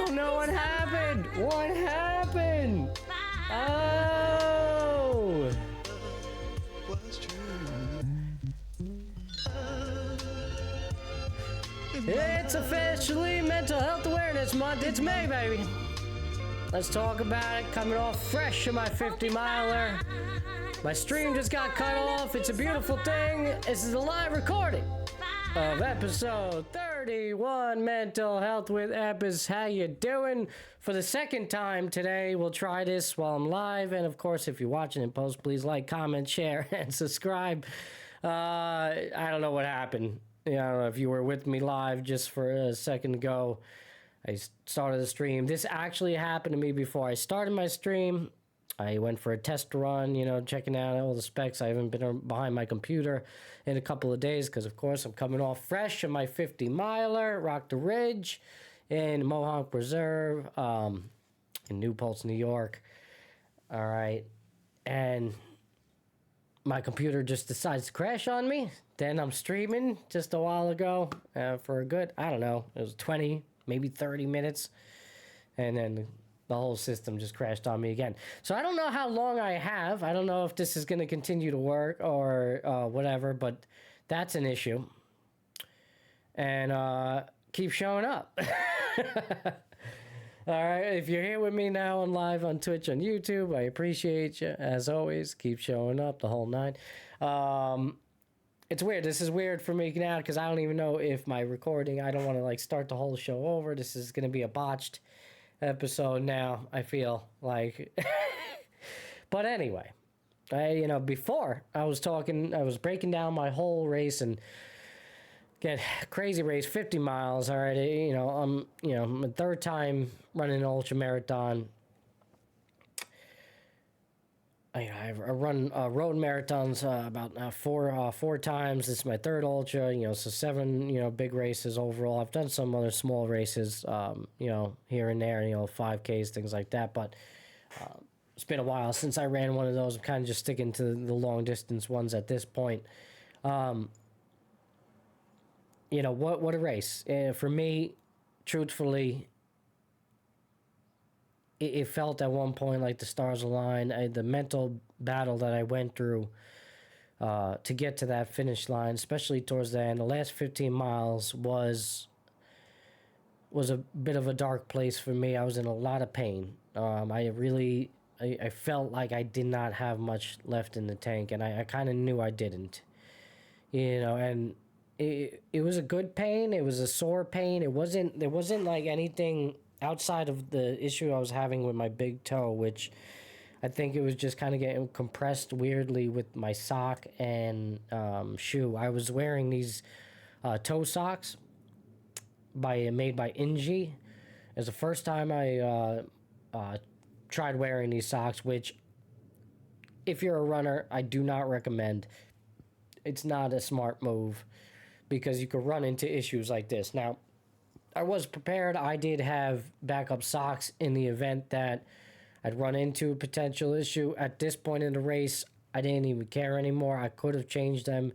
Oh no, what happened? What happened? Oh! It's officially Mental Health Awareness Month. It's May, baby. Let's talk about it. Coming off fresh in my 50-miler. My stream just got cut off. It's a beautiful thing. This is a live recording of episode 31, Mental Health with Epis. How you doing? For the second time today, we'll try this while I'm live. And of course, if you're watching in post, please like, comment, share, and subscribe. I don't know what happened. I don't know if you were with me live just for a second ago. I started the stream. This actually happened to me before I started my stream. I went for a test run, checking out all the specs. I haven't been behind my computer in a couple of days because, of course, I'm coming off fresh in my 50-miler, Rock the Ridge in Mohonk Preserve in New Paltz, New York. All right. And my computer just decides to crash on me. Then I'm streaming just a while ago for a good, I don't know, it was 20, maybe 30 minutes. And then the whole system just crashed on me again. So I don't know how long I have. I don't know if this is going to continue to work or whatever, but that's an issue. And keep showing up. All right, if you're here with me now on live on Twitch, on YouTube, I appreciate you. As always, keep showing up, the whole nine. It's weird. This is weird for me now because I don't even know if my recording, I don't want to start the whole show over. This is going to be a botched episode now, I feel like. But anyway, before I was breaking down my whole race and again, crazy race, 50 miles already. I'm my third time running an ultra marathon. I run road marathons about four times. This is my third ultra. So 7 big races overall. I've done some other small races, here and there. 5Ks, things like that. But it's been a while since I ran one of those. I'm kind of just sticking to the long distance ones at this point. What a race. For me, truthfully, it felt at one point like the stars aligned. The mental battle that I went through to get to that finish line, especially towards the end, the last 15 miles was a bit of a dark place for me. I was in a lot of pain. I felt like I did not have much left in the tank, and I kind of knew I didn't. And it was a good pain. It was a sore pain. There wasn't like anything outside of the issue I was having with my big toe, which I think it was just kind of getting compressed weirdly with my sock and shoe. I was wearing these toe socks made by Inji. It was the first time I tried wearing these socks, which if you're a runner, I do not recommend. It's not a smart move because you could run into issues like this. Now, I was prepared. I did have backup socks in the event that I'd run into a potential issue. At this point in the race, I didn't even care anymore. I could have changed them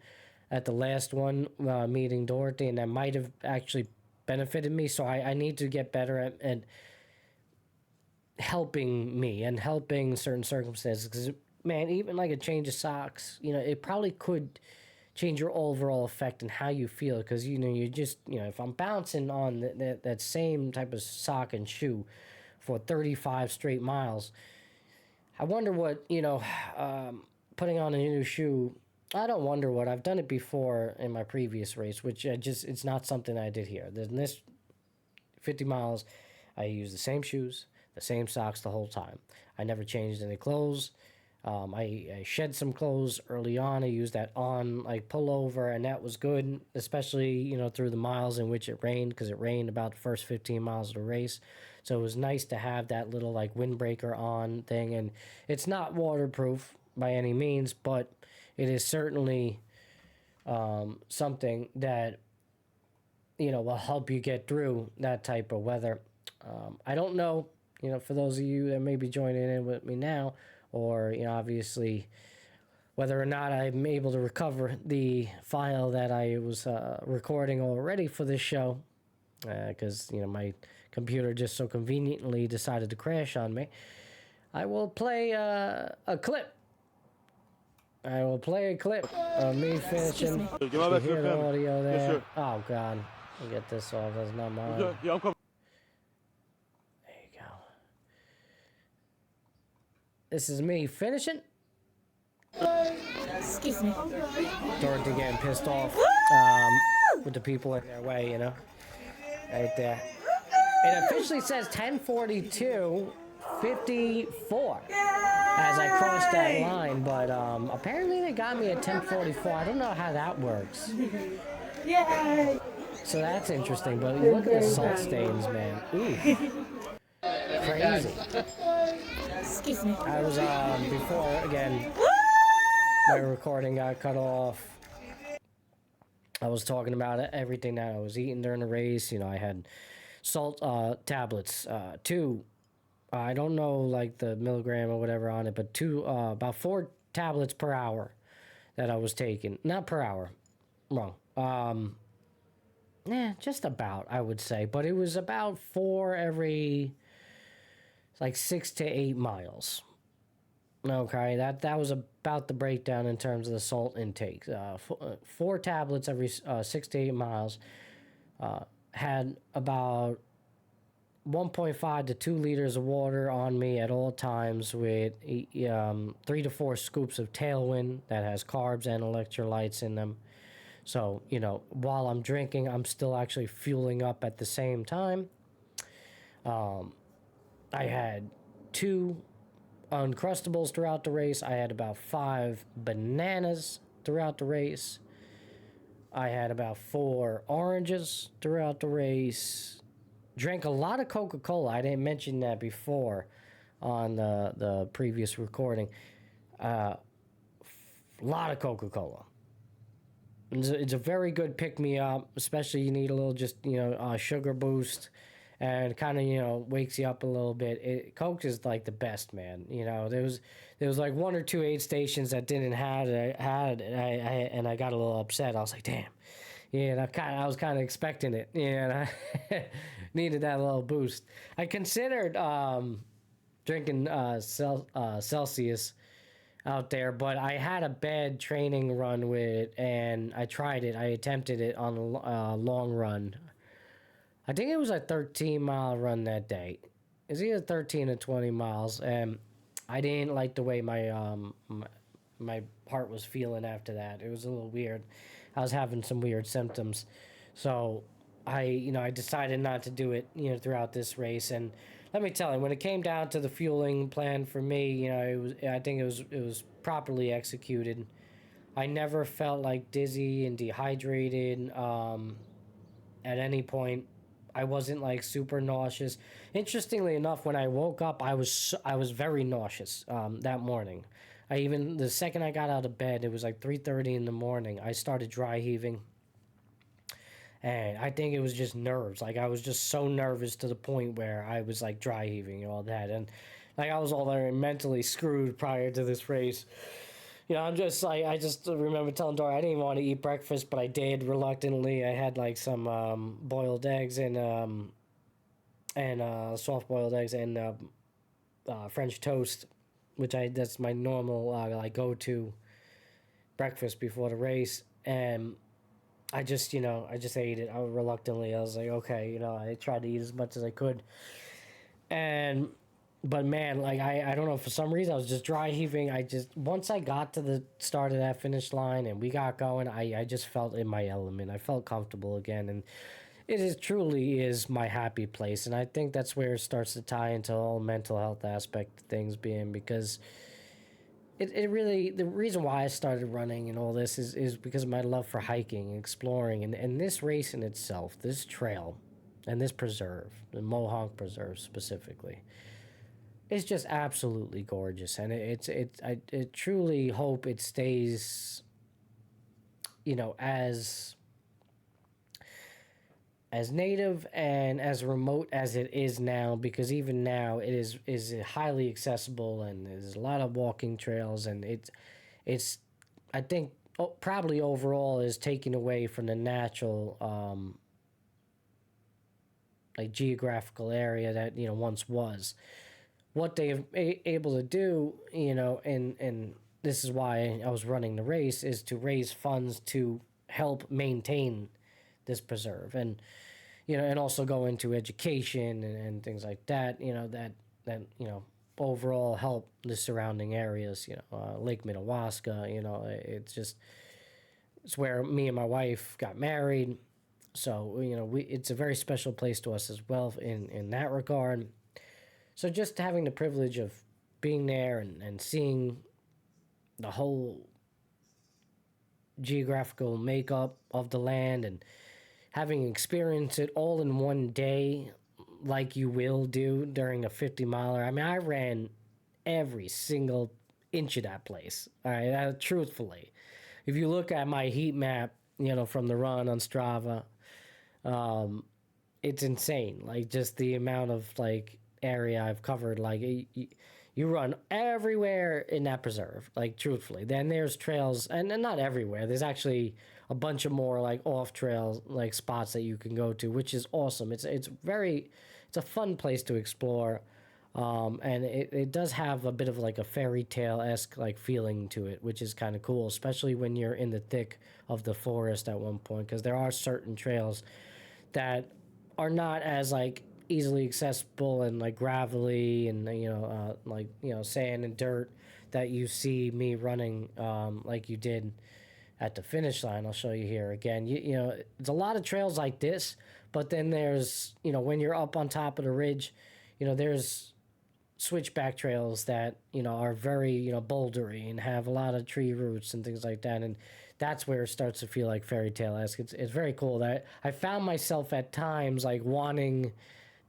at the last one, meeting Dorothy, and that might have actually benefited me. So I need to get better at helping me and helping certain circumstances. Because, man, even like a change of socks, it probably could change your overall effect and how you feel, because you just if I'm bouncing on that same type of sock and shoe for 35 straight miles, I wonder what putting on a new shoe. I don't wonder what. I've done it before in my previous race, which it's not something I did here. In this 50 miles, I used the same shoes, the same socks the whole time. I never changed any clothes. I shed some clothes early on. I used that on pullover, and that was good, especially through the miles in which it rained, because it rained about the first 15 miles of the race. So it was nice to have that little windbreaker on thing, and it's not waterproof by any means, but it is certainly something that will help you get through that type of weather. I don't know, for those of you that may be joining in with me now, or obviously whether or not I'm able to recover the file that I was recording already for this show, because my computer just so conveniently decided to crash on me, I will play a clip. I will play a clip of me finishing. You can hear the audio there. Yes, oh, God. I'll get this off. That's not mine. Yeah, I'm coming. There you go. This is me finishing. Excuse me. Dorothy getting pissed off with the people in their way, you know. Right there. It officially says 10:42:54 as I crossed that line, but apparently they got me at 10:44. I don't know how that works. Yay! So that's interesting, but look at the salt stains, man. Ooh. Crazy. Excuse me. I was, before, again, my recording got cut off. I was talking about everything that I was eating during the race. You know, I had salt tablets, 2. I don't know, like, the milligram or whatever on it, but 2, about 4 tablets per hour that I was taking. Not per hour. Wrong. Just about, I would say. But it was about 4 every, like, 6 to 8 miles. Okay, that was about the breakdown in terms of the salt intake. 4 tablets every 6 to 8 miles. Had about 1.5 to 2 liters of water on me at all times with 3 to 4 scoops of Tailwind that has carbs and electrolytes in them. So, you know, while I'm drinking, I'm still actually fueling up at the same time. I had 2 Uncrustables throughout the race. I had about 5 bananas throughout the race. I had about 4 oranges throughout the race. Drank a lot of Coca-Cola. I didn't mention that before on the previous recording. A lot of Coca-Cola. It's a very good pick-me-up, especially you need a little just, you know, sugar boost and kind of, you know, wakes you up a little bit. Coke is like the best, man. You know, there was like 1 or 2 aid stations that didn't have it, and I got a little upset. I was like, damn. Yeah, I was kind of expecting it. Yeah, I needed that little boost. I considered drinking Celsius out there, but I had a bad training run with it, and I tried it. I attempted it on a long run. I think it was a 13-mile run that day. It was either 13 or 20 miles, and I didn't like the way my heart was feeling after that. It was a little weird. I was having some weird symptoms, so I decided not to do it, you know, throughout this race. And let me tell you, when it came down to the fueling plan for me, you know, I think it was properly executed. I never felt like dizzy and dehydrated at any point. I wasn't like super nauseous. Interestingly enough, when I woke up, I was very nauseous that morning. The second I got out of bed, it was like 3:30 in the morning. I started dry heaving. And I think it was just nerves. Like, I was just so nervous to the point where I was, like, dry heaving and all that. And, like, I was all there mentally screwed prior to this race. You know, I'm just, like, I just remember telling Dora I didn't even want to eat breakfast, but I did reluctantly. I had, like, some boiled eggs and soft-boiled eggs and French toast, that's my normal, like, go-to breakfast before the race. And I just ate it. Reluctantly. I was like, okay, you know, I tried to eat as much as I could. But man, like, I don't know, for some reason I was just dry heaving. Once I got to the start of that finish line and we got going, I just felt in my element. I felt comfortable again. And it truly is my happy place. And I think that's where it starts to tie into the whole mental health aspect of things being, because it really, the reason why I started running and all this is because of my love for hiking and exploring, and this race in itself, this trail, and this preserve, the Mohonk Preserve specifically, is just absolutely gorgeous, and I truly hope it stays, you know, as native and as remote as it is now, because even now it is highly accessible, and there's a lot of walking trails, and it's I think probably overall is taking away from the natural like geographical area that once was. What they've able to do, and this is why I was running the race, is to raise funds to help maintain this preserve, and and also go into education and things like that. That overall help the surrounding areas. Lake Minnewaska. It's where me and my wife got married. So it's a very special place to us as well in that regard. So just having the privilege of being there and seeing the whole geographical makeup of the land and having experienced it all in one day, like you will do during a 50 miler. I mean, I ran every single inch of that place. All right, truthfully, if you look at my heat map, from the run on Strava, it's insane. Like just the amount of like area I've covered. Like you run everywhere in that preserve. Like truthfully, then there's trails, and not everywhere. There's actually a bunch of more like off trails like spots that you can go to, which is awesome. It's a fun place to explore. And it does have a bit of like a fairy tale-esque like feeling to it, which is kind of cool, especially when you're in the thick of the forest at one point, because there are certain trails that are not as like easily accessible and like gravelly and sand and dirt that you see me running like you did at the finish line. I'll show you here again. It's a lot of trails like this, but then there's when you're up on top of the ridge, there's switchback trails that are very bouldery and have a lot of tree roots and things like that, and that's where it starts to feel like fairy tale-esque. It's very cool that I found myself at times like wanting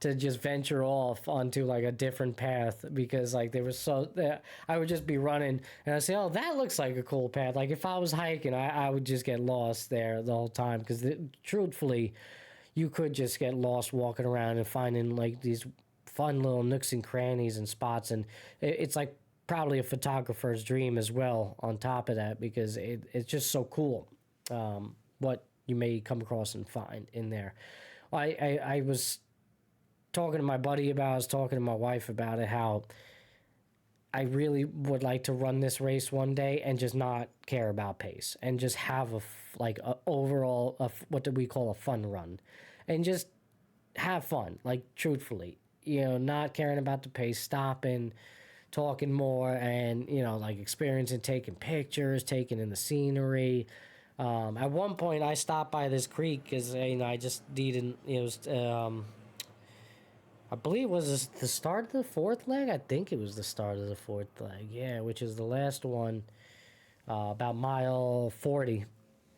to just venture off onto like a different path, because like they were I would just be running and I'd say, oh, that looks like a cool path. Like if I was hiking, I would just get lost there the whole time, because truthfully you could just get lost walking around and finding like these fun little nooks and crannies and spots, and it's like probably a photographer's dream as well on top of that, because it's just so cool what you may come across and find in there. I was talking to my buddy about it, I was talking to my wife about it, how I really would like to run this race one day and just not care about pace and just have overall what do we call a fun run, and just have fun, like truthfully, not caring about the pace, stopping, talking more, and like experiencing, taking pictures, taking in the scenery. At one point I stopped by this creek because I just needed, it was I believe it was the start of the fourth leg. I think it was the start of the fourth leg, yeah, which is the last one, about mile 40.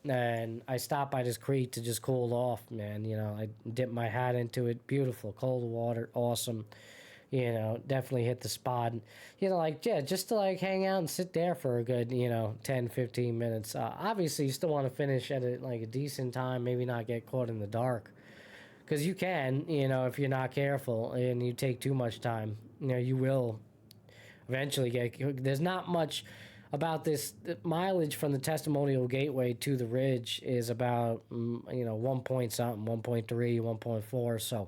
And I stopped by this creek to just cool off, man. I dipped my hat into it. Beautiful, cold water, awesome. Definitely hit the spot. And, just to like hang out and sit there for a good, 10, 15 minutes. Obviously, you still want to finish at a decent time, maybe not get caught in the dark. Because you can, if you're not careful and you take too much time, you will eventually there's not much about this. The mileage from the Testimonial Gateway to the ridge is about 1 point something, 1.3, 1.4. So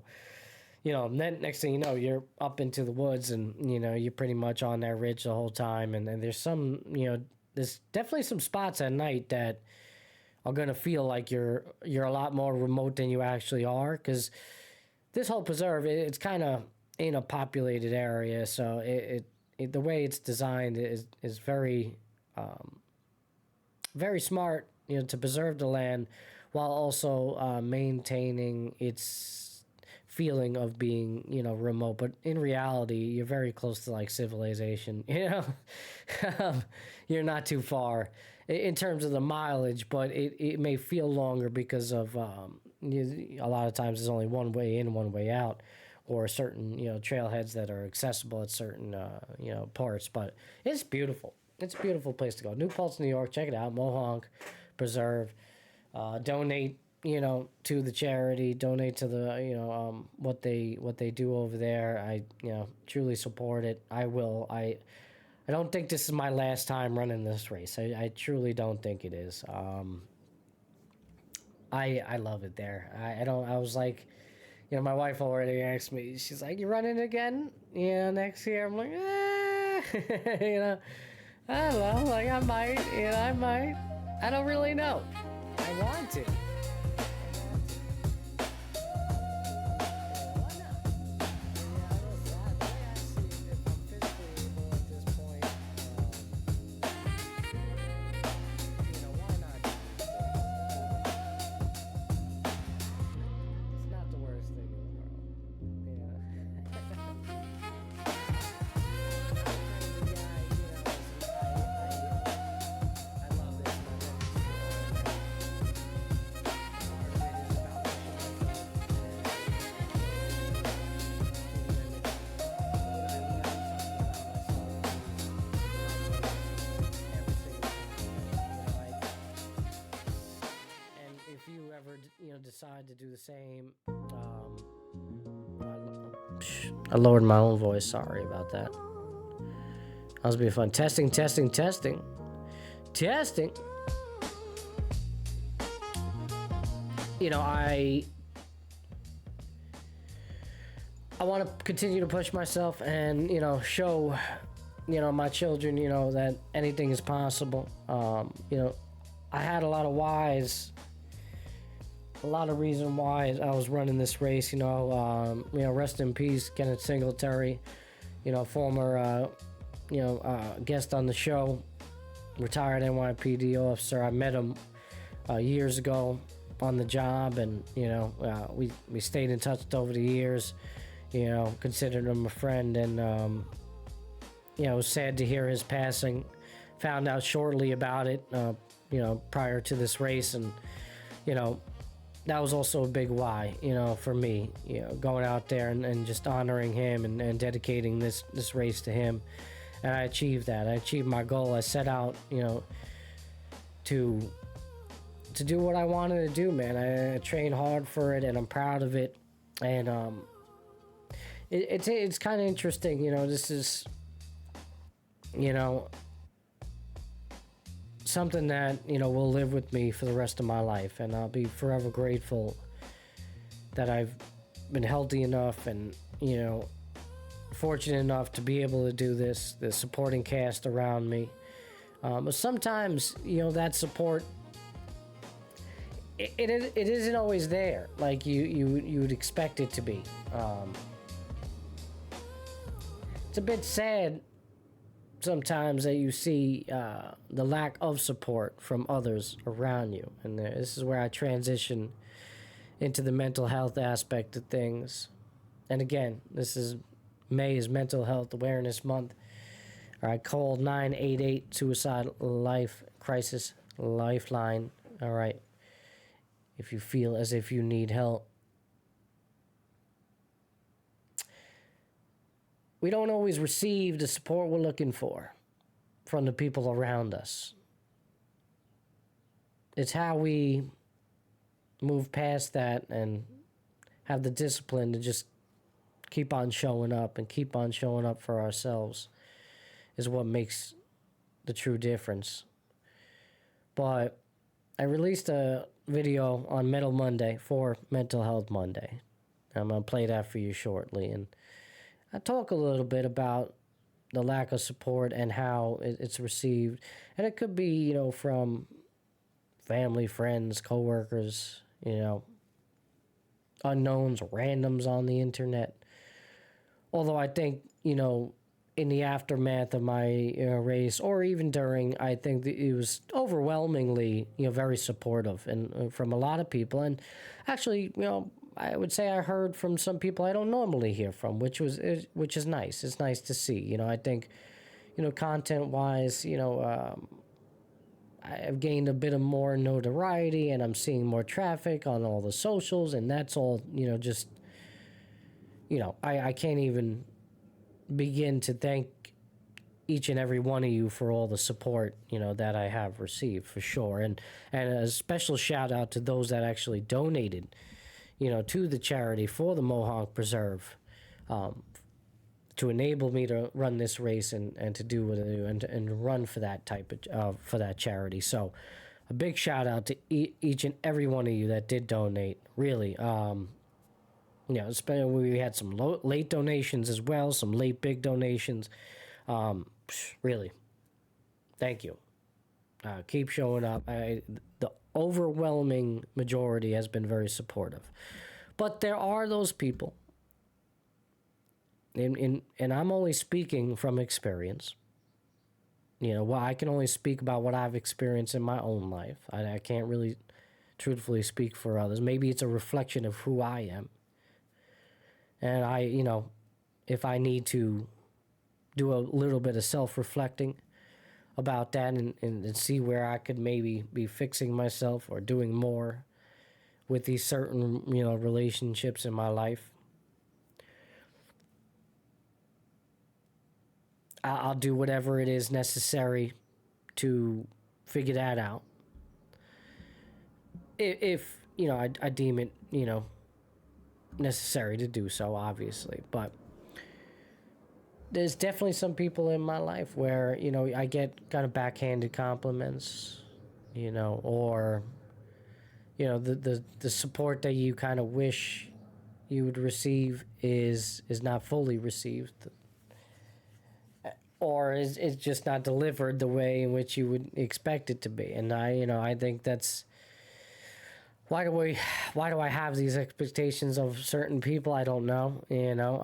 then next thing you know, you're up into the woods, and you're pretty much on that ridge the whole time. And there's some there's definitely some spots at night that are gonna feel like you're a lot more remote than you actually are, because this whole preserve, it's kind of in a populated area, so the way it's designed is very very smart, to preserve the land while also maintaining its feeling of being remote. But in reality, you're very close to like civilization. You're not too far in terms of the mileage, but it may feel longer because of a lot of times there's only one way in, one way out, or certain trailheads that are accessible at certain parts. But it's beautiful. It's a beautiful place to go. New Paltz, New York. Check it out. Mohonk Preserve. Donate to the charity. Donate to the what they do over there. I truly support it. I will. I don't think this is my last time running this race. I truly don't think it is. I love it there. I was like, My wife already asked me. She's like, "You running again? Next year?" I'm like, you know, I don't know. Like I might. I might. I don't really know. I want to. Decide to do the same. I lowered my own voice. Sorry about that. That was being fun. Testing. I want to continue to push myself and show my children that anything is possible. I had a lot of whys. A lot of reason why I was running this race, rest in peace, Kenneth Singletary, former, guest on the show, retired NYPD officer. I met him years ago on the job, and we stayed in touch over the years. Considered him a friend, and it was sad to hear his passing. Found out shortly about it, prior to this race, and that was also a big why, for me, going out there and just honoring him and dedicating this race to him. And I achieved that. I achieved my goal. I set out, to do what I wanted to do, man. I trained hard for it, and I'm proud of it. And it's kind of interesting, this is, something that will live with me for the rest of my life, and I'll be forever grateful that I've been healthy enough and fortunate enough to be able to do this, the supporting cast around me. But sometimes that support it isn't always there like you would expect it to be. It's a bit sad sometimes that you see the lack of support from others around you, and this is where I transition into the mental health aspect of things. And again, May is Mental Health Awareness Month. All right, call 988 Suicide Life Crisis Lifeline. All right, if you feel as if you need help. We don't always receive the support we're looking for from the people around us. It's how we move past that and have the discipline to just keep on showing up and keep on showing up for ourselves is what makes the true difference. But I released a video on Metal Monday for Mental Health Monday. I'm going to play that for you shortly. And I talk a little bit about the lack of support and how it's received. And it could be, from family, friends, coworkers, unknowns, randoms on the internet. Although I think, in the aftermath of my race, or even during, I think that it was overwhelmingly, very supportive and from a lot of people. And actually, I would say I heard from some people I don't normally hear from, which is nice. It's nice to see. I think, content-wise, I've gained a bit of more notoriety, and I'm seeing more traffic on all the socials, and that's all, just, I can't even begin to thank each and every one of you for all the support, that I have received, for sure. And a special shout out to those that actually donated, to the charity for the Mohonk Preserve, to enable me to run this race and to do what I do and run for that type of for that charity. So a big shout out to each and every one of you that did donate. Really, You know, especially we had some late donations as well, some late big donations. Really, thank you. Keep showing up. The overwhelming majority has been very supportive. But there are those people, and I'm only speaking from experience. You know, well, I can only speak about what I've experienced in my own life. I can't really truthfully speak for others. Maybe it's a reflection of who I am. And you know, if I need to do a little bit of self-reflecting about that and see where I could maybe be fixing myself or doing more with these certain, you know, relationships in my life, I'll do whatever it is necessary to figure that out. If you know, I deem it, you know, necessary to do so, obviously. But there's definitely some people in my life where, you know, I get kind of backhanded compliments, you know, or, you know, the support that you kind of wish you would receive is not fully received, or is just not delivered the way in which you would expect it to be. And I think that's why do I have these expectations of certain people? I don't know. You know,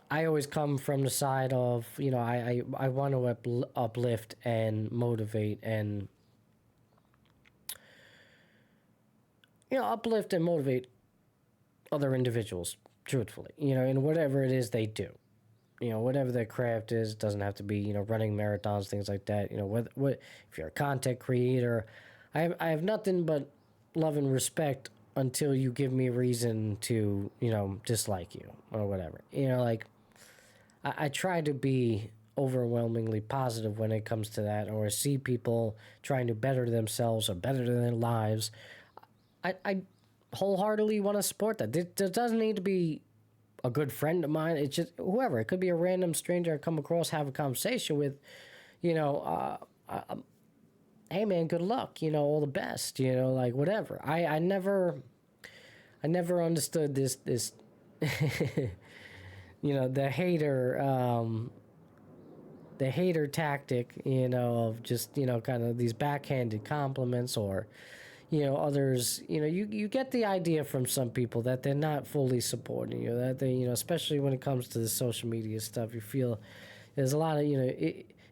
I always come from the side of, you know, I want to uplift and motivate and, you know, uplift and motivate other individuals, truthfully, you know, in whatever it is they do. You know, whatever their craft is, doesn't have to be, you know, running marathons, things like that. You know, what if you're a content creator, I have nothing but love and respect until you give me a reason to, you know, dislike you or whatever. You know, like, I try to be overwhelmingly positive when it comes to that, or see people trying to better themselves or better their lives. I wholeheartedly want to support that. There doesn't need to be a good friend of mine. It's just whoever. It could be a random stranger I come across, have a conversation with, you know, hey man, good luck, you know, all the best, you know, like whatever. I never understood this you know, the hater tactic, you know, of just, you know, kind of these backhanded compliments, or, you know, others, you know, you get the idea from some people that they're not fully supporting you, that they, you know, especially when it comes to the social media stuff, you feel there's a lot of, you know,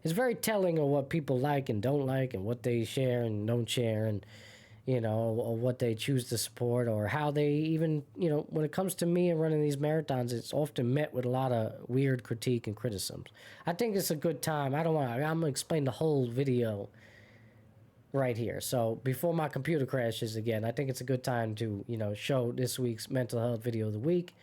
it's very telling of what people like and don't like, and what they share and don't share, and, you know, or what they choose to support, or how they even, you know, when it comes to me and running these marathons, it's often met with a lot of weird critique and criticisms. I think it's a good time. I'm going to explain the whole video right here. So before my computer crashes again, I think it's a good time to, you know, show this week's mental health video of the week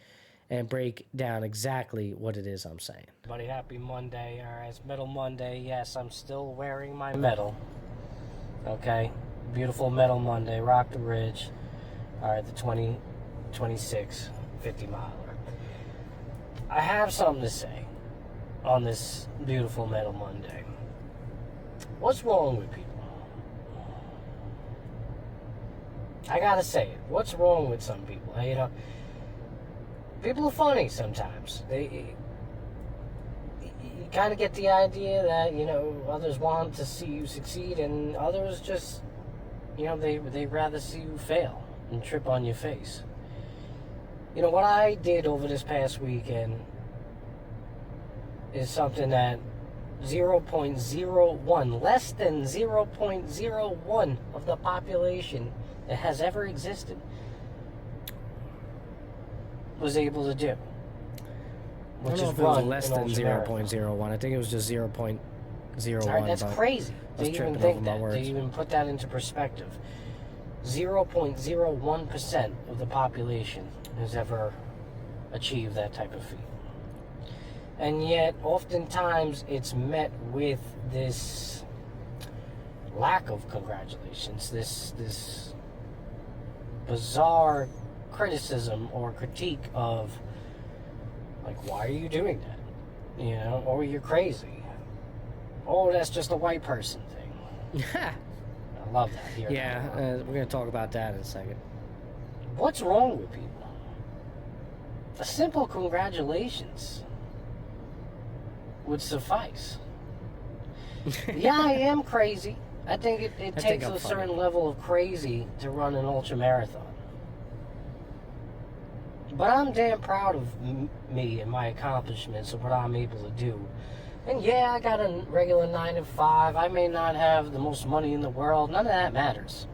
and break down exactly what it is I'm saying. Everybody, happy Monday. All right, it's Metal Monday. Yes, I'm still wearing my medal. Okay, beautiful Metal Monday. Rock the Ridge. All right, the 2026 50 miler. I have something to say on this beautiful Metal Monday. What's wrong with people? I gotta say it. What's wrong with some people? You know, people are funny sometimes. You kind of get the idea that, you know, others want to see you succeed, and others just, you know, they rather see you fail and trip on your face. You know, what I did over this past weekend is something that 0.01, less than 0.01 of the population that has ever existed was able to do. Which is run less than 0.01. I think it was just 0.01. Right, that's crazy. They even think that. They even put that into perspective. 0.01% of the population has ever achieved that type of feat. And yet, oftentimes, it's met with this lack of congratulations, this bizarre criticism or critique of, like, why are you doing that? You know, or you're crazy. Oh, that's just a white person thing. I love that. We're going to talk about that in a second. What's wrong with people? A simple congratulations would suffice. Yeah, I am crazy. I think it takes a certain level of crazy to run an ultra marathon. But I'm damn proud of me and my accomplishments and what I'm able to do. And yeah, I got a regular 9 to 5. I may not have the most money in the world. None of that matters.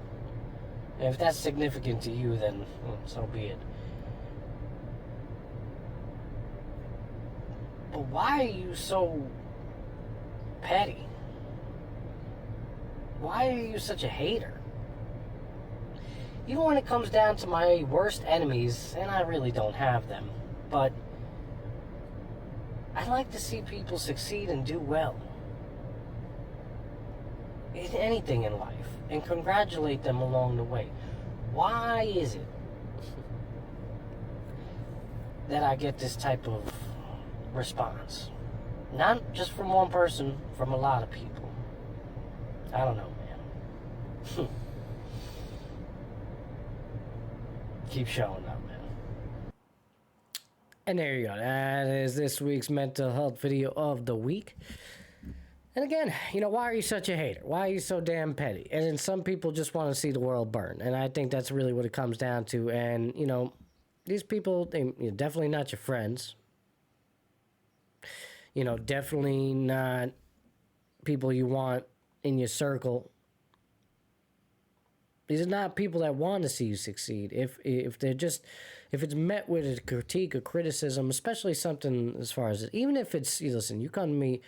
And if that's significant to you, then so be it. But why are you so petty? Why are you such a hater? Even when it comes down to my worst enemies, and I really don't have them, but I like to see people succeed and do well in anything in life, and congratulate them along the way. Why is it that I get this type of response? Not just from one person, from a lot of people. I don't know, man. Keep showing up, man. And there you go. That is this week's mental health video of the week. And again, why are you such a hater? Why are you so damn petty? And then some people just want to see the world burn. And I think that's really what it comes down to. And, these people, they're definitely not your friends. Definitely not people you want in your circle. These are not people that want to see you succeed. If it's met with a critique or criticism, especially something as far as even if it's, listen, you come to me,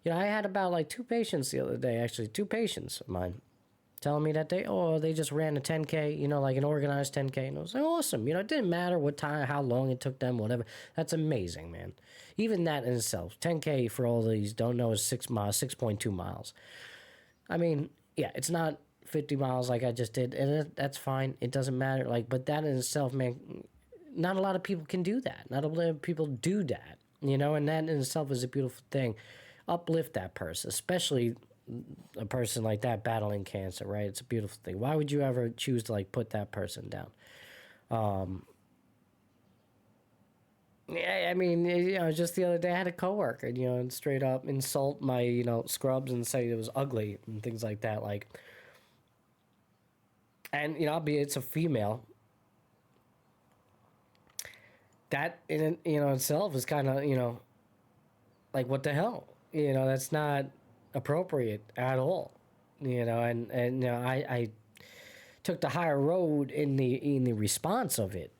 I had about like 2 patients the other day, actually 2 patients of mine, telling me that they just ran a 10K, like an organized 10K, and I was like, awesome. It didn't matter what time, how long it took them, whatever. That's amazing, man. Even that in itself, 10K for all these don't know is 6 miles, 6.2 miles. I mean, yeah, it's not 50 miles like I just did, and that's fine. It doesn't matter. But that in itself, man, not a lot of people can do that. Not a lot of people do that, and that in itself is a beautiful thing. Uplift that person, especially a person like that battling cancer, right? It's a beautiful thing. Why would you ever choose to put that person down? Yeah, I mean, just the other day I had a coworker, and straight up insult my, scrubs and say it was ugly and things like that, and albeit it's a female. That in itself is kind of what the hell, that's not appropriate at all, and I took the higher road in the response of it.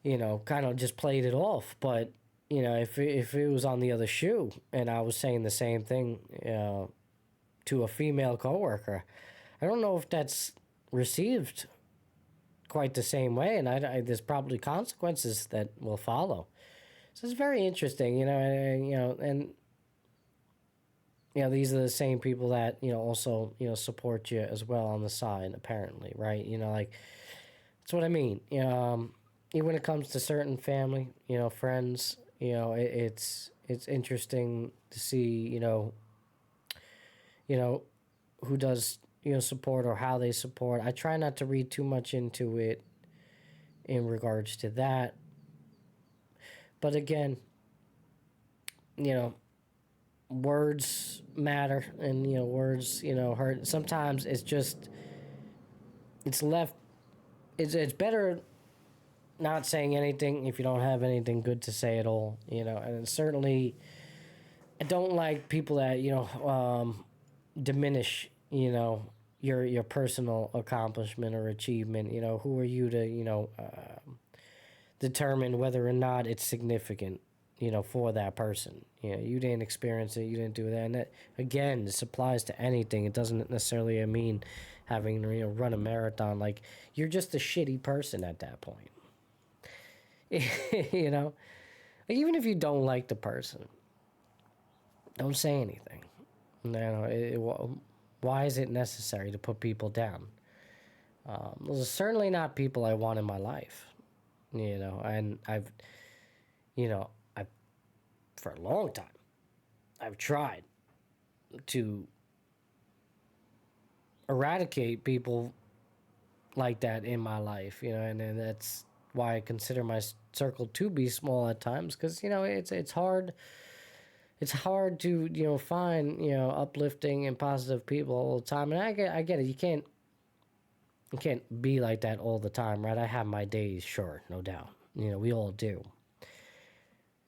Kind of just played it off. But, if it was on the other shoe and I was saying the same thing to a female coworker, I don't know if that's received quite the same way. And there's probably consequences that will follow. So it's very interesting, and these are the same people that, also, support you as well on the side, apparently, right? That's what I mean. Even when it comes to certain family, friends, it's interesting to see, who does, support or how they support. I try not to read too much into it in regards to that. But again, words matter, and, words, hurt. Sometimes it's just, it's better not saying anything if you don't have anything good to say at all, and certainly I don't like people that, diminish, your personal accomplishment or achievement. Who are you to, determine whether or not it's significant, for that person. You didn't experience it, you didn't do that. And that, again, this applies to anything. It doesn't necessarily mean having to, run a marathon. You're just a shitty person at that point. Even if you don't like the person, don't say anything. Why is it necessary to put people down? Those are certainly not people I want in my life, and I've for a long time, I've tried to eradicate people like that in my life, and that's why I consider my circle to be small at times, because it's hard. It's hard to find uplifting and positive people all the time, and I get it. You can't be like that all the time, right? I have my days, sure, no doubt. We all do.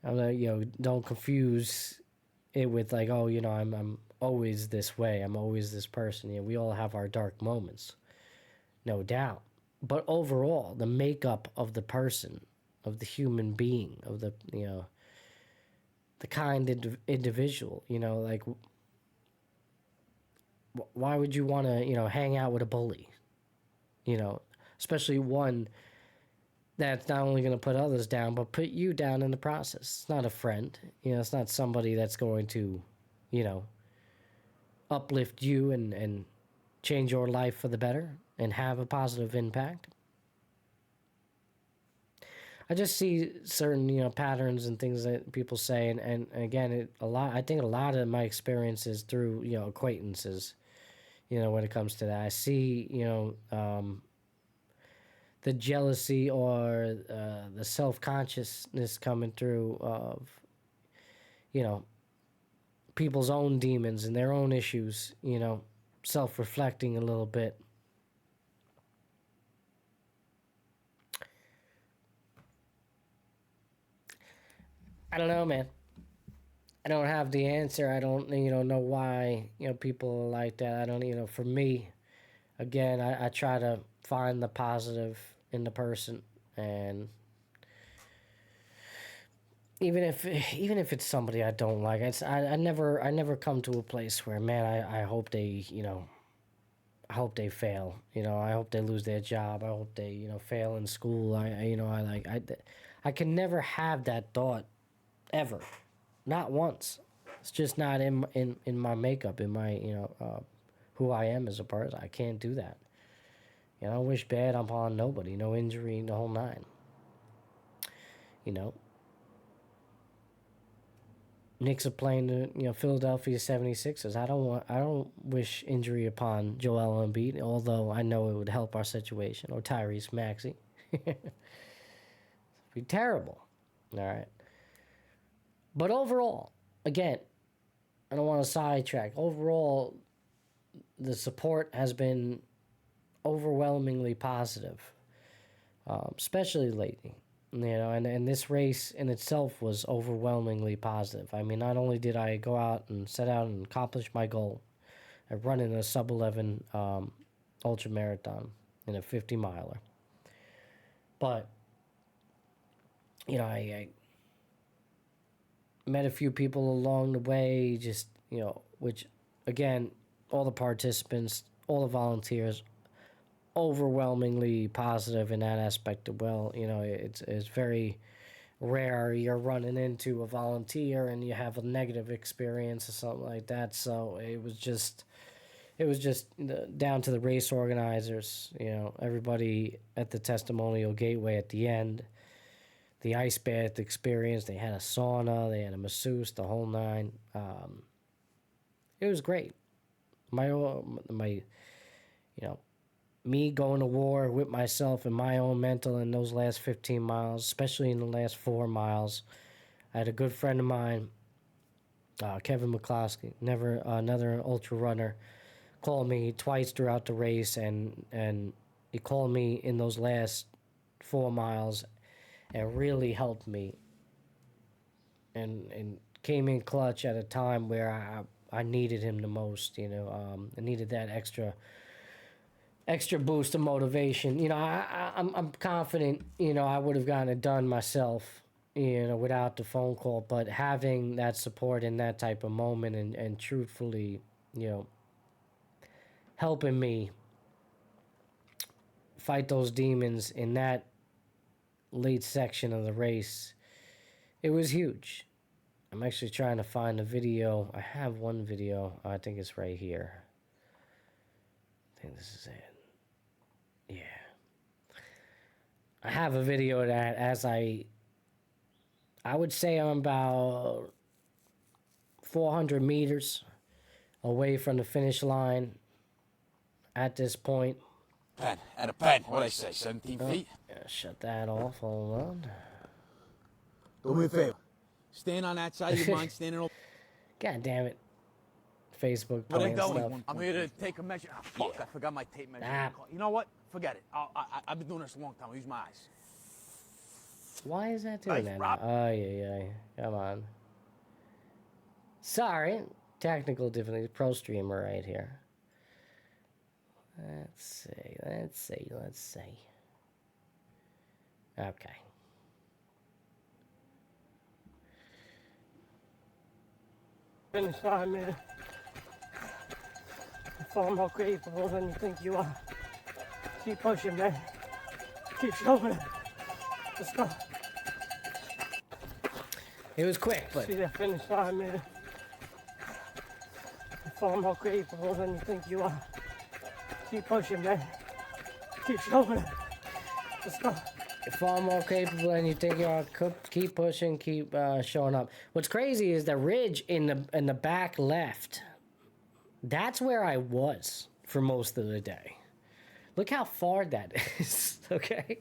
Don't confuse it with like, oh, I'm always this way. I'm always this person. We all have our dark moments, no doubt. But overall, the makeup of the person, of the human being, of the kind individual, like why would you want to, hang out with a bully? Especially one that's not only going to put others down, but put you down in the process. It's not a friend. It's not somebody that's going to, uplift you and change your life for the better and have a positive impact. I just see certain, patterns and things that people say, and again, I think a lot of my experiences through, acquaintances, when it comes to that. I see, the jealousy or the self-consciousness coming through of people's own demons and their own issues, self-reflecting a little bit. I don't know, man. I don't have the answer. I don't know why people are like that. I don't for me, again, I try to find the positive in the person, and even if it's somebody I don't like, I never come to a place where, man, I hope they I hope they fail. I hope they lose their job. I hope they fail in school. I can never have that thought ever, not once. It's just not in my makeup, in my who I am as a person. I can't do that. I wish bad upon nobody, no injury, the whole nine. Knicks are playing the Philadelphia 76ers. I don't wish injury upon Joel Embiid, although I know it would help our situation, or Tyrese Maxey. It'd be terrible. All right. But overall, again, I don't want to sidetrack. Overall, the support has been overwhelmingly positive, especially lately. And this race in itself was overwhelmingly positive. I mean, not only did I go out and set out and accomplish my goal of running a sub-11 ultra marathon in a 50-miler, but I met a few people along the way, just which again, all the participants, all the volunteers, overwhelmingly positive in that aspect as well. It's very rare you're running into a volunteer and you have a negative experience or something like that. So it was just down to the race organizers, everybody at the testimonial gateway at the end, the ice bath experience. They had a sauna, they had a masseuse, the whole nine. It was great. My me going to war with myself and my own mental in those last 15 miles, especially in the last 4 miles. I had a good friend of mine, Kevin McCloskey, another ultra runner, called me twice throughout the race, and he called me in those last 4 miles and really helped me and came in clutch at a time where I needed him the most. I needed that extra boost of motivation. I'm confident, I would have gotten it done myself, without the phone call, but having that support in that type of moment and truthfully, helping me fight those demons in that late section of the race, it was huge. I'm actually trying to find a video. I have one video. I think it's right here. I think this is it. Yeah. I have a video of that as I would say I'm about 400 meters away from the finish line at this point. At a pen. What'd I say, 17 feet? Yeah, shut that off. Hold on. Do me a favor. Stand on that side, you mind standing over? God damn it. Facebook What playing I'm doing? stuff. I'm here to take a measure. Oh, fuck, I forgot my tape measure. Ah. You know what? Forget it. I've been doing this a long time. I'll use my eyes. Why is that doing Nice, that? Rob. Oh, yeah. Come on. Sorry. Technical difficulties. Pro streamer right here. Let's see. Okay. Finish line, man. You're far more capable than you think you are. Keep pushing, man. Keep showing it. Let's go. It was quick, but See that finish line, man. You're far more capable than you think you are. Keep pushing, man. Keep showing it. Let's go. you're far more capable than you think you are. Keep pushing, keep showing up. What's crazy is the ridge in the back left. That's where I was for most of the day. Look how far that is, okay?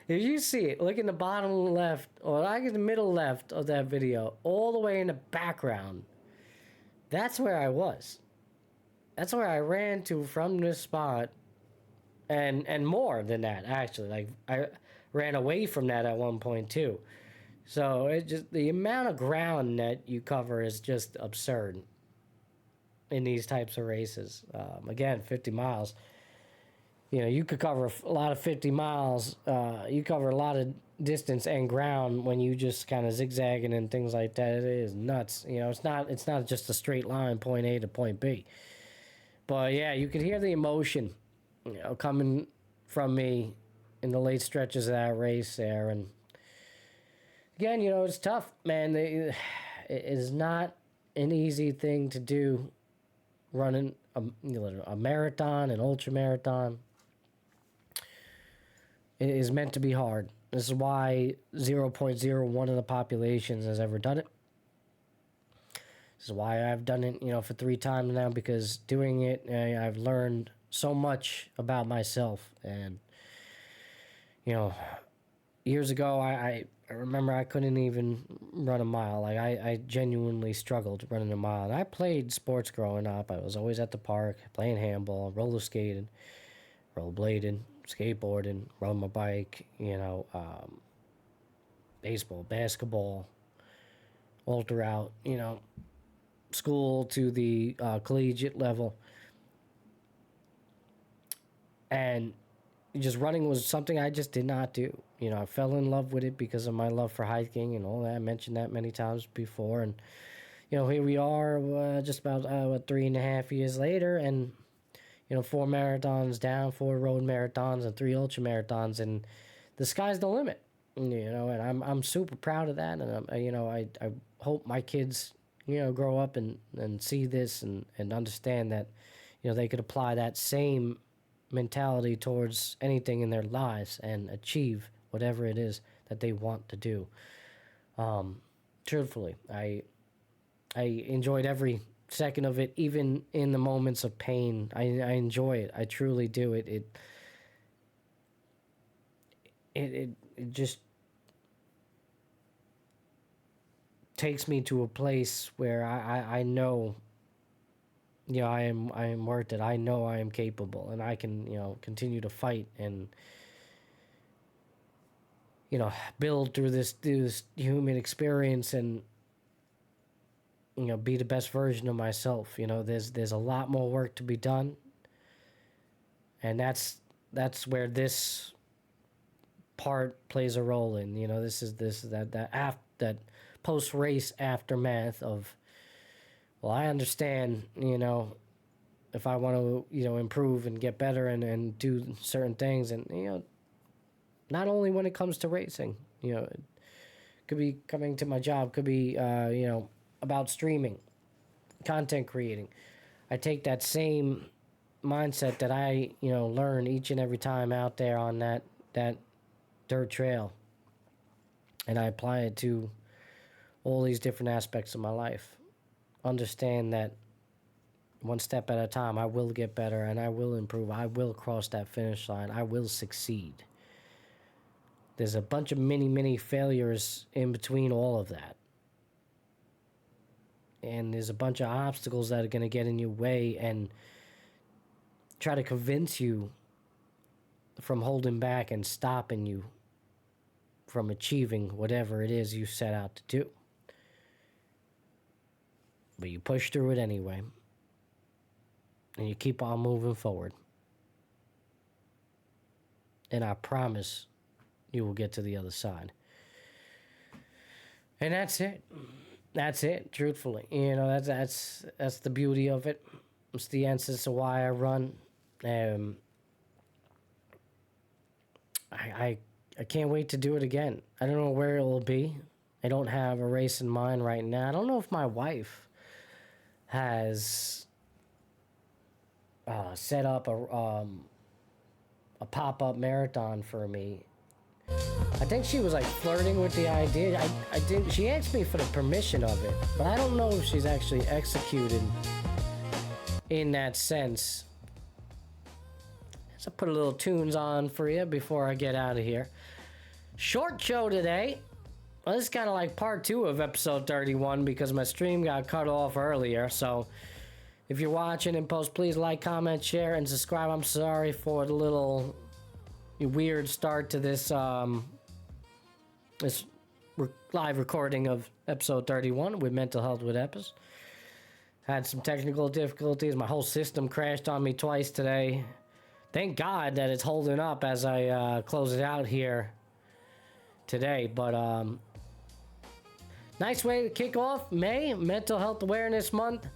If you see it, look in the bottom left, or like in the middle left of that video, all the way in the background. That's where I was. That's where I ran to from this spot, and more than that, actually. Like, I ran away from that at one point, too. So, it just, the amount of ground that you cover is just absurd in these types of races. Again, 50 miles. You know, you could cover a lot of 50 miles. You cover a lot of distance and ground when you just kind of zigzagging and things like that. It is nuts. You know, it's not just a straight line, point A to point B. But yeah, you could hear the emotion, you know, coming from me in the late stretches of that race there. And again, you know, it's tough, man. It is not an easy thing to do, running a marathon, an ultra marathon. It is meant to be hard. This is why 0.01 of the population has ever done it. This is why I've done it, you know, for 3 times now, because doing it, I've learned so much about myself. And, you know, years ago, I remember I couldn't even run a mile. Like, I genuinely struggled running a mile. And I played sports growing up. I was always at the park playing handball, roller skating, rollerblading, skateboarding, rode my bike, you know, baseball, basketball, all throughout, you know, school to the collegiate level. And just running was something I just did not do. You know, I fell in love with it because of my love for hiking and all that. I mentioned that many times before. And, you know, here we are just about 3.5 years later, and, you know, 4 marathons down, 4 road marathons, and 3 ultra marathons, and the sky's the limit. You know, and I'm super proud of that, and you know, I hope my kids, you know, grow up and see this and understand that, you know, they could apply that same mentality towards anything in their lives and achieve whatever it is that they want to do. Truthfully, I enjoyed every second of it, even in the moments of pain. I enjoy it. I truly do. It just takes me to a place where I know, you know, I am worth it. I know I am capable, and I can, you know, continue to fight and, you know, build through this human experience and, you know, be the best version of myself. You know, there's a lot more work to be done, and that's where this part plays a role in. You know, that post race aftermath of, well, I understand, you know, if I want to, you know, improve and get better and do certain things, and, you know, not only when it comes to racing, you know, it could be coming to my job, could be, you know, about streaming, content creating. I take that same mindset that I, you know, learn each and every time out there on that dirt trail, and I apply it to all these different aspects of my life. Understand that One step at a time. I will get better and I will improve. I will cross that finish line. I will succeed. There's a bunch of mini failures in between all of that. And there's a bunch of obstacles that are going to get in your way and try to convince you from holding back and stopping you from achieving whatever it is you set out to do. But you push through it anyway. And you keep on moving forward. And I promise you will get to the other side. And that's it. That's it, truthfully. You know, that's the beauty of it. It's the essence of why I run. I can't wait to do it again. I don't know where it will be. I don't have a race in mind right now. I don't know if my wife has set up a pop-up marathon for me. I think she was like flirting with the idea. I didn't. She asked me for the permission of it, but I don't know if she's actually executed in that sense. So put a little tunes on for you before I get out of here. Short show today. Well, this is kind of like part 2 of episode 31 because my stream got cut off earlier. So if you're watching in post, please like, comment, share, and subscribe. I'm sorry for the little weird start to this live recording of episode 31 with Mental Health with Epis. Had some technical difficulties. My whole system crashed on me twice today. Thank God that it's holding up as I close it out here today. But nice way to kick off May, Mental Health Awareness Month.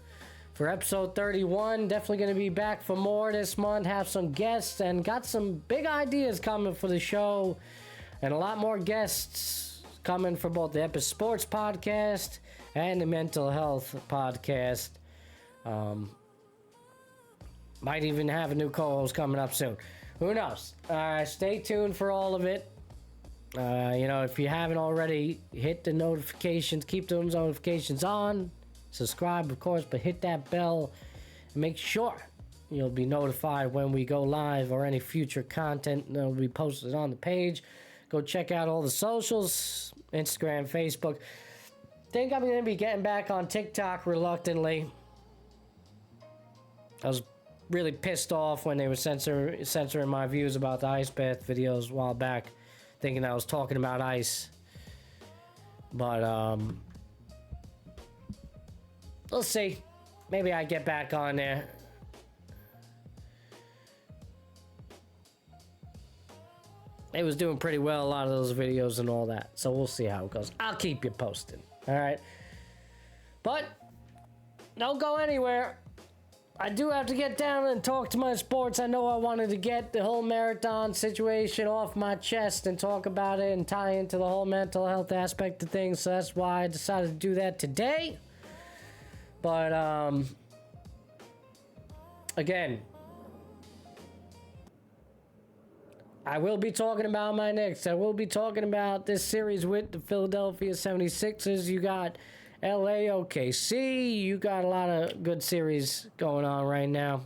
For episode 31, definitely going to be back for more this month. Have some guests and got some big ideas coming for the show. And a lot more guests coming for both the Epis Sports Podcast and the Mental Health Podcast. Might even have a new co-host coming up soon. Who knows? Stay tuned for all of it. You know, if you haven't already, hit the notifications. Keep those notifications on. Subscribe, of course, but hit that bell and make sure you'll be notified when we go live or any future content that will be posted on the page. Go check out all the socials, Instagram, Facebook. Think I'm going to be getting back on TikTok reluctantly. I was really pissed off when they were censoring my views about the ice bath videos a while back, thinking I was talking about ice. But, we'll see. Maybe I get back on there. It was doing pretty well, a lot of those videos and all that. So we'll see how it goes. I'll keep you posted. Alright? But, don't go anywhere. I do have to get down and talk to my sports. I know I wanted to get the whole marathon situation off my chest and talk about it and tie into the whole mental health aspect of things. So that's why I decided to do that today. But, again, I will be talking about my Knicks. I will be talking about this series with the Philadelphia 76ers. You got LA OKC. You got a lot of good series going on right now.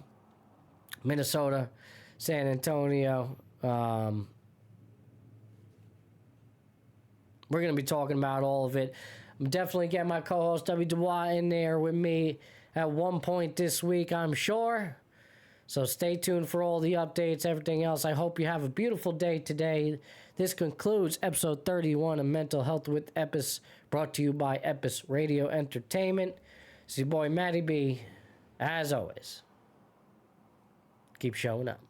Minnesota, San Antonio. We're going to be talking about all of it. I'm definitely getting my co-host W. Dubois in there with me at one point this week, I'm sure. So stay tuned for all the updates, everything else. I hope you have a beautiful day today. This concludes episode 31 of Mental Health with Epis, brought to you by Epis Radio Entertainment. It's your boy Matty B. As always, keep showing up.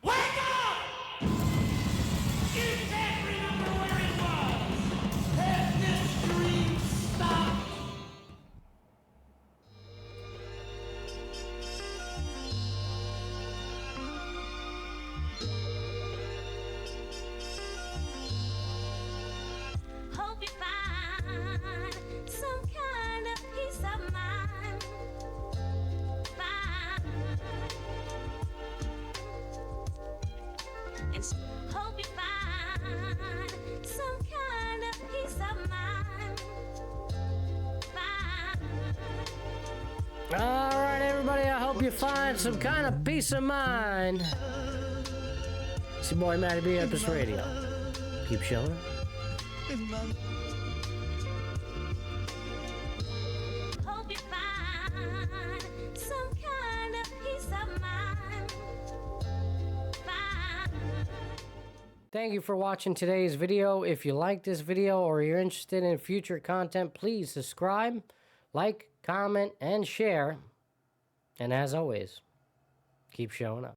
Wake up! You can't remember where it was. Has this dream stopped? Hope you find some kind of peace of mind. Find All right, everybody, I hope you find some kind of peace of mind. It's your boy, Matty B, Epis Radio. Keep showing up. Hope you find some kind of peace of mind. Find. Thank you for watching today's video. If you like this video or you're interested in future content, please subscribe, like, comment, and share. And as always, keep showing up.